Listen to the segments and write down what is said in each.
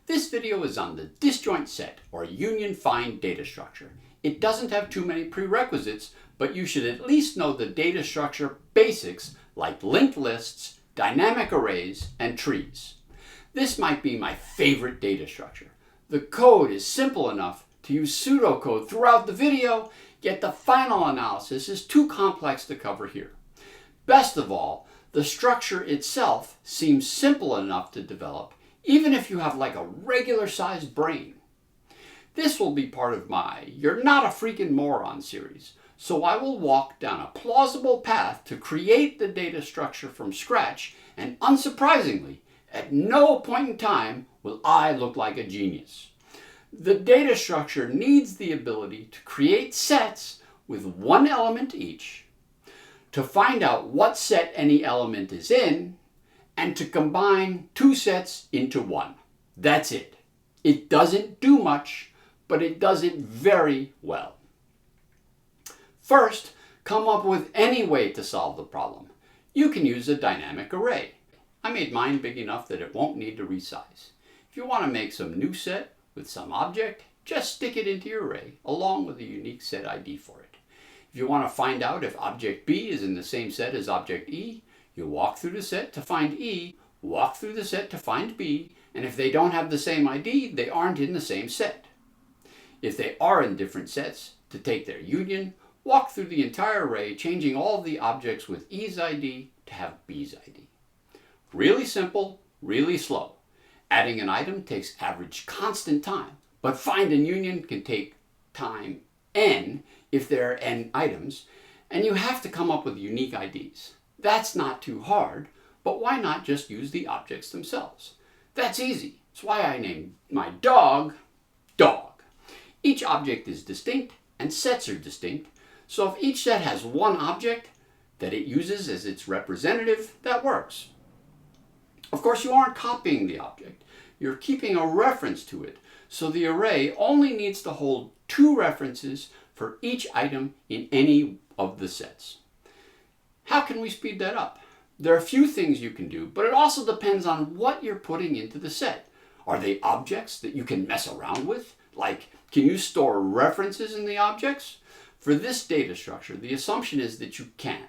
This video is on the disjoint set or union-find data structure. It doesn't have too many prerequisites, but you should at least know the data structure basics like linked lists, dynamic arrays, and trees. This might be my favorite data structure. The code is simple enough to use pseudocode throughout the video, yet the final analysis is too complex to cover here. Best of all, the structure itself seems simple enough to develop, even if you have like a regular-sized brain. This will be part of my You're Not a Freaking Moron series, so I will walk down a plausible path to create the data structure from scratch, and unsurprisingly, at no point in time will I look like a genius. The data structure needs the ability to create sets with one element each, to find out what set any element is in, and to combine two sets into one. That's it. It doesn't do much, but it does it very well. First, come up with any way to solve the problem. You can use a dynamic array. I made mine big enough that it won't need to resize. If you want to make some new set with some object, just stick it into your array along with a unique set ID for it. If you want to find out if object B is in the same set as object E, you walk through the set to find E, walk through the set to find B, and if they don't have the same ID, they aren't in the same set. If they are in different sets, to take their union, walk through the entire array, changing all of the objects with E's ID to have B's ID. Really simple, really slow. Adding an item takes average constant time, but find and union can take time n if there are n items, and you have to come up with unique IDs. That's not too hard, but why not just use the objects themselves? That's easy. That's why I named my dog, Dog. Each object is distinct and sets are distinct, so if each set has one object that it uses as its representative, that works. Of course, you aren't copying the object. You're keeping a reference to it, so the array only needs to hold two references for each item in any of the sets. How can we speed that up? There are a few things you can do, but it also depends on what you're putting into the set. Are they objects that you can mess around with? Like, can you store references in the objects? For this data structure, the assumption is that you can.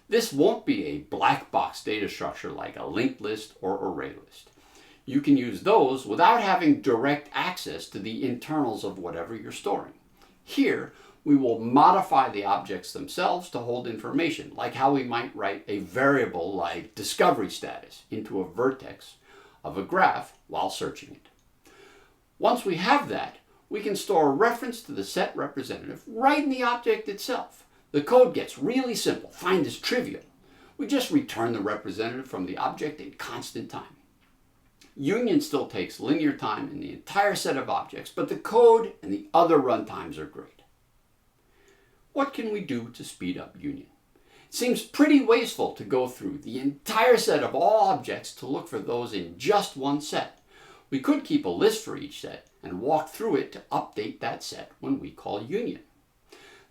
This won't be a black box data structure like a linked list or array list. You can use those without having direct access to the internals of whatever you're storing. Here, we will modify the objects themselves to hold information, like how we might write a variable like discovery status into a vertex of a graph while searching it. Once we have that, we can store a reference to the set representative right in the object itself. The code gets really simple. Find is trivial. We just return the representative from the object in constant time. Union still takes linear time in the entire set of objects, but the code and the other runtimes are great. What can we do to speed up union? It seems pretty wasteful to go through the entire set of all objects to look for those in just one set. We could keep a list for each set and walk through it to update that set when we call union.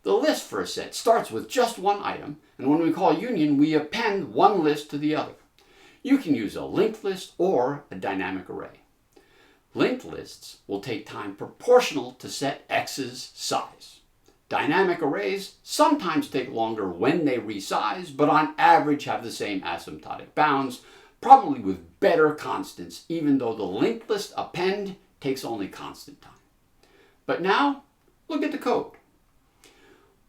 The list for a set starts with just one item, and when we call union, we append one list to the other. You can use a linked list or a dynamic array. Linked lists will take time proportional to set X's size. Dynamic arrays sometimes take longer when they resize, but on average have the same asymptotic bounds, probably with better constants, even though the linked list append takes only constant time. But now, look at the code.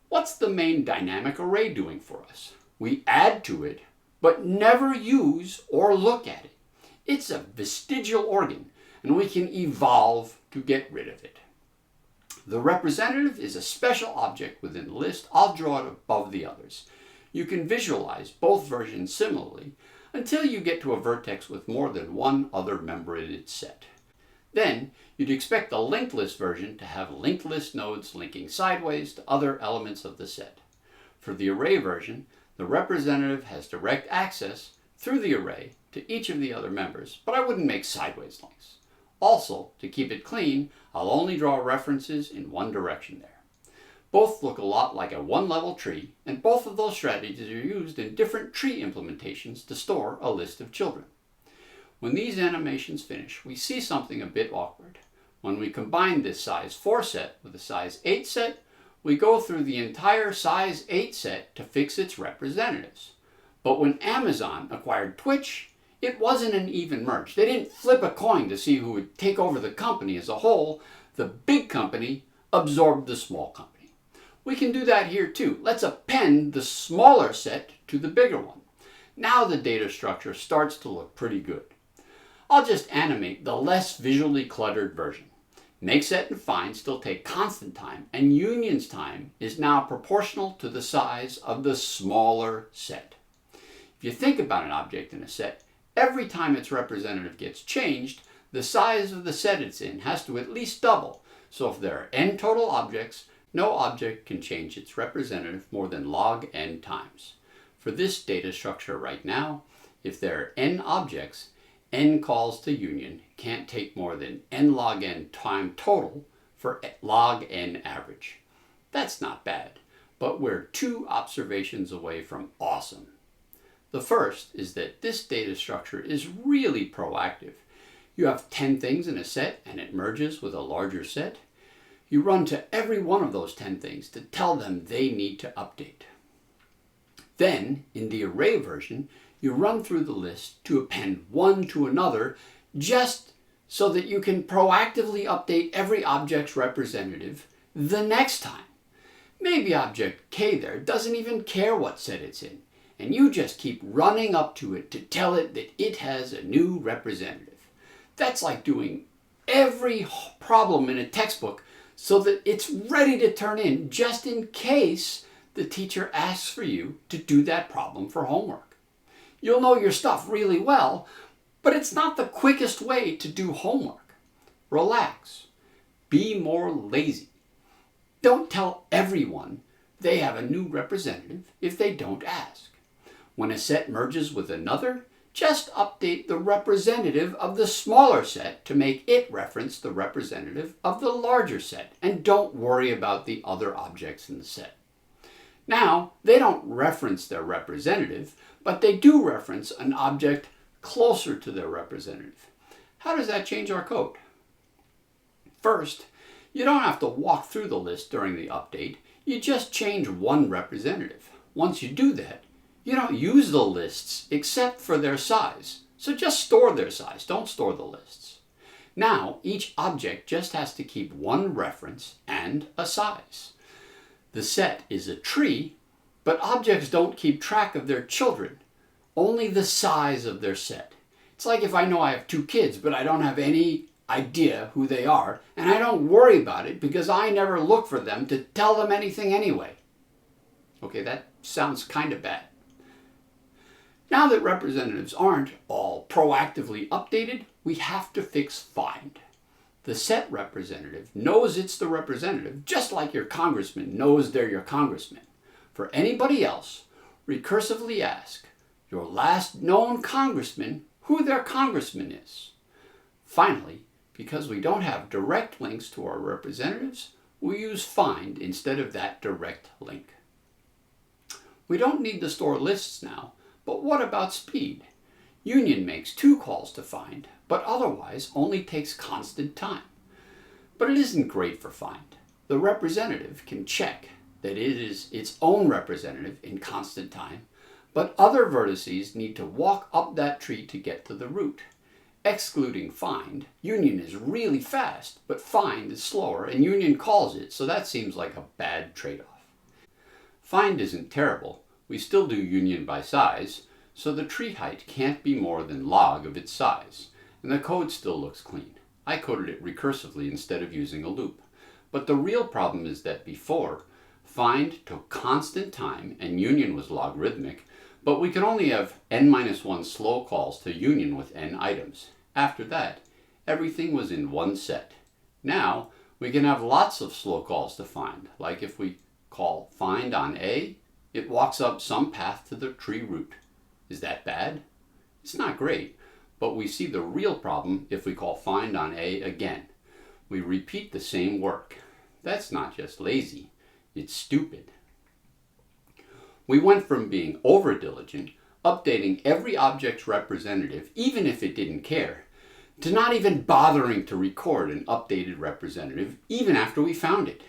What's the main dynamic array doing for us? We add to it, but never use or look at it. It's a vestigial organ, and we can evolve to get rid of it. The representative is a special object within the list. I'll draw it above the others. You can visualize both versions similarly until you get to a vertex with more than one other member in its set. Then, you'd expect the linked list version to have linked list nodes linking sideways to other elements of the set. For the array version, the representative has direct access through the array to each of the other members, but I wouldn't make sideways links. Also, to keep it clean, I'll only draw references in one direction there. Both look a lot like a one-level tree, and both of those strategies are used in different tree implementations to store a list of children. When these animations finish, we see something a bit awkward. When we combine this size 4 set with a size 8 set, we go through the entire size 8 set to fix its representatives. But when Amazon acquired Twitch, it wasn't an even merge. They didn't flip a coin to see who would take over the company as a whole. The big company absorbed the small company. We can do that here too. Let's append the smaller set to the bigger one. Now the data structure starts to look pretty good. I'll just animate the less visually cluttered version. Make set and find still take constant time, and union's time is now proportional to the size of the smaller set. If you think about an object in a set, every time its representative gets changed, the size of the set it's in has to at least double. So if there are n total objects, no object can change its representative more than log n times. For this data structure right now, if there are n objects, n calls to union can't take more than n log n time total for log n average. That's not bad, but we're 2 observations away from awesome. The first is that this data structure is really proactive. You have 10 things in a set and it merges with a larger set. You run to every one of those 10 things to tell them they need to update. Then, in the array version, you run through the list to append one to another just so that you can proactively update every object's representative the next time. Maybe object K there doesn't even care what set it's in, and you just keep running up to it to tell it that it has a new representative. That's like doing every problem in a textbook so that it's ready to turn in just in case the teacher asks for you to do that problem for homework. You'll know your stuff really well, but it's not the quickest way to do homework. Relax. Be more lazy. Don't tell everyone they have a new representative if they don't ask. When a set merges with another, just update the representative of the smaller set to make it reference the representative of the larger set, and don't worry about the other objects in the set. Now, they don't reference their representative, but they do reference an object closer to their representative. How does that change our code? First, you don't have to walk through the list during the update. You just change one representative. Once you do that, you don't use the lists except for their size. So just store their size. Don't store the lists. Now, each object just has to keep one reference and a size. The set is a tree, but objects don't keep track of their children, only the size of their set. It's like if I know I have 2 kids, but I don't have any idea who they are, and I don't worry about it because I never look for them to tell them anything anyway. Okay, that sounds kind of bad. Now that representatives aren't all proactively updated, we have to fix find. The set representative knows it's the representative, just like your congressman knows they're your congressman. For anybody else, recursively ask your last known congressman who their congressman is. Finally, because we don't have direct links to our representatives, we use find instead of that direct link. We don't need to store lists now, but what about speed? Union makes 2 calls to find, but otherwise only takes constant time. But it isn't great for find. The representative can check that it is its own representative in constant time, but other vertices need to walk up that tree to get to the root. Excluding find, union is really fast, but find is slower and union calls it, so that seems like a bad trade-off. Find isn't terrible. We still do union by size, so the tree height can't be more than log of its size, and the code still looks clean. I coded it recursively instead of using a loop. But the real problem is that before, find took constant time and union was logarithmic, but we could only have n-1 slow calls to union with n items. After that, everything was in one set. Now, we can have lots of slow calls to find, like if we call find on A, it walks up some path to the tree root. Is that bad? It's not great, but we see the real problem if we call find on A again. We repeat the same work. That's not just lazy, it's stupid. We went from being over-diligent, updating every object's representative, even if it didn't care, to not even bothering to record an updated representative, even after we found it.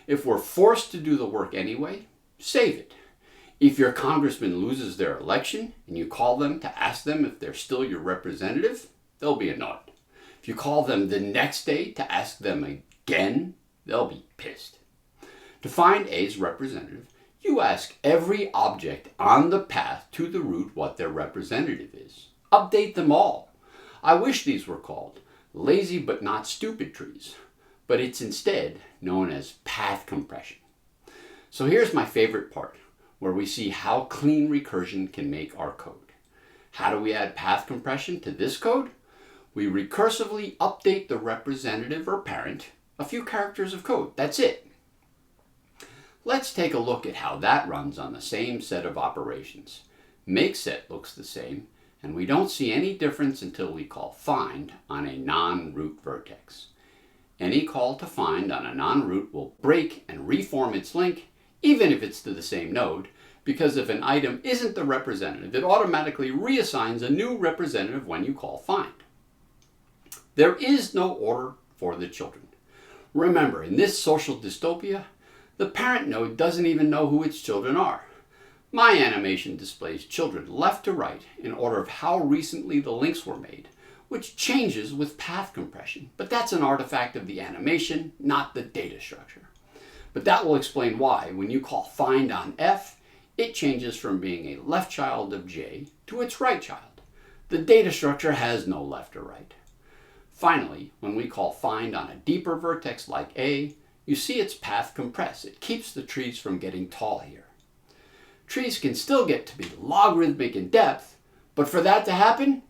If we're forced to do the work anyway, save it. If your congressman loses their election and you call them to ask them if they're still your representative, they'll be annoyed. If you call them the next day to ask them again, they'll be pissed. To find A's representative, you ask every object on the path to the root what their representative is. Update them all. I wish these were called lazy but not stupid trees, but it's instead known as path compression. So here's my favorite part, where we see how clean recursion can make our code. How do we add path compression to this code? We recursively update the representative or parent a few characters of code. That's it. Let's take a look at how that runs on the same set of operations. MakeSet looks the same, and we don't see any difference until we call find on a non-root vertex. Any call to find on a non-root will break and reform its link, even if it's to the same node, because if an item isn't the representative, it automatically reassigns a new representative when you call find. There is no order for the children. Remember, in this social dystopia, the parent node doesn't even know who its children are. My animation displays children left to right in order of how recently the links were made, which changes with path compression, but that's an artifact of the animation, not the data structure. But that will explain why, when you call find on F, it changes from being a left child of J to its right child. The data structure has no left or right. Finally, when we call find on a deeper vertex like A, you see its path compress. It keeps the trees from getting tall here. Trees can still get to be logarithmic in depth, but for that to happen,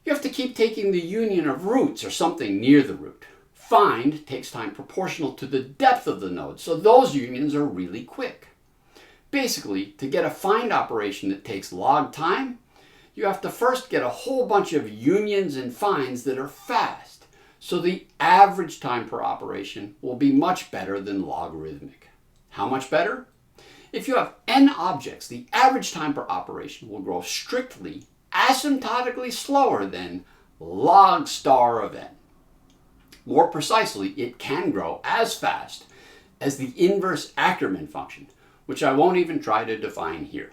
you have to keep taking the union of roots or something near the root. Find takes time proportional to the depth of the node, so those unions are really quick. Basically, to get a find operation that takes log time, you have to first get a whole bunch of unions and finds that are fast, so the average time per operation will be much better than logarithmic. How much better? If you have n objects, the average time per operation will grow strictly asymptotically slower than log star of n. More precisely, it can grow as fast as the inverse Ackermann function, which I won't even try to define here.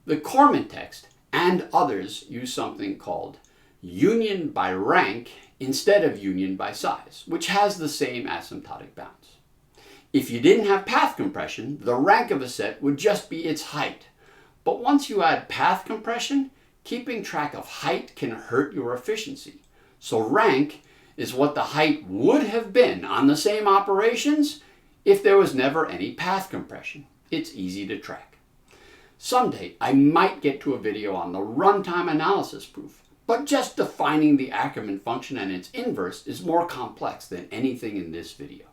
The Corman text and others use something called union by rank instead of union by size, which has the same asymptotic bounds. If you didn't have path compression, the rank of a set would just be its height. But once you add path compression, keeping track of height can hurt your efficiency. So rank is what the height would have been on the same operations if there was never any path compression. It's easy to track. Someday I might get to a video on the runtime analysis proof, but just defining the Ackermann function and its inverse is more complex than anything in this video.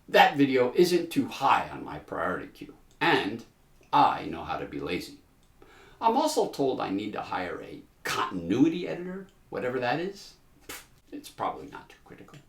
That video isn't too high on my priority queue, and I know how to be lazy. I'm also told I need to hire a continuity editor, whatever that is. It's probably not too critical.